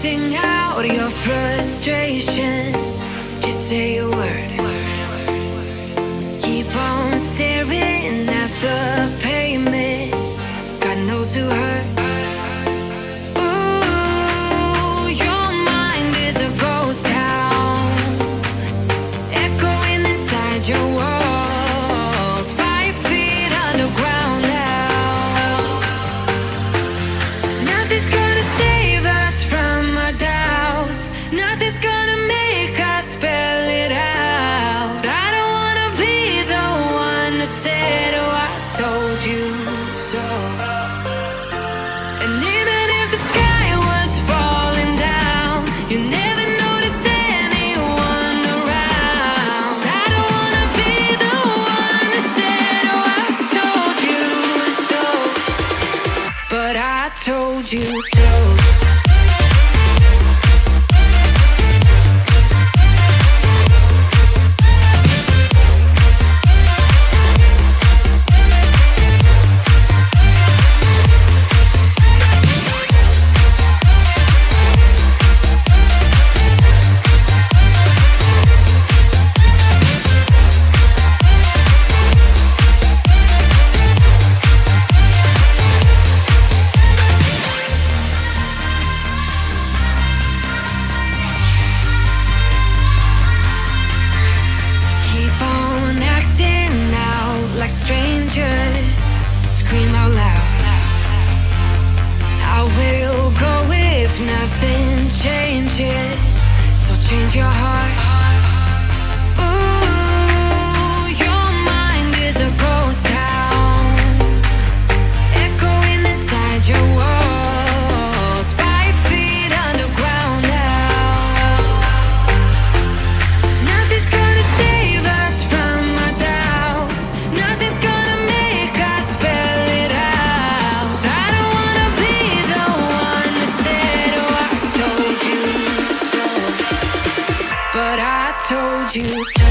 Sing out your frustration. Just say a word. Keep on staring at the pavement. God knows who hurt. Ooh, your mind is a ghost town, echoing inside your walls, 5 feet underground now. Nothing's gonna save us from our doubts. Nothing's gonna make us spell it out. I don't wanna be the one who said, oh, I told you so. And even if the sky was falling down, you never noticed anyone around. I don't wanna be the one who said, oh, I told you so. But I told you so. Keep on acting out like strangers. Scream out loud. I will go if nothing changes. So change your heart. Ooh, your mind is a ghost town, echoing inside your walls, 5 feet underground now. Nothing's gonna save us from our doubts. Nothing's gonna make us spell it out. I don't wanna be the one who said, oh, I told you so. But I told you so.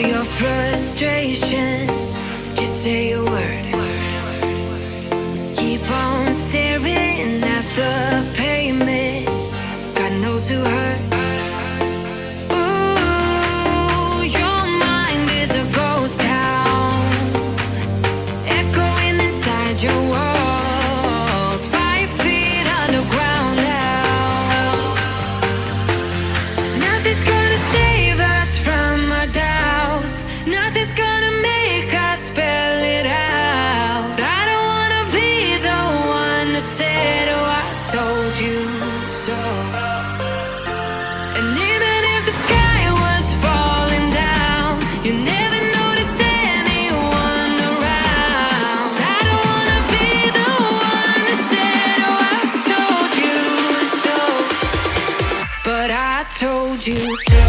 your frustration, just say a word. Keep on staring at the pavement. God knows who hurt. Ooh, your mind is a ghost town, echoing inside your walls, 5 feet underground now. Nothing's gonna save us from our doubts. Nothing's gonna make us spell it out. I don't wanna be the one who said, oh, I told you so. And even if the sky was falling down, you never noticed anyone around. I don't wanna be the one who said, oh, I told you so. But I told you so.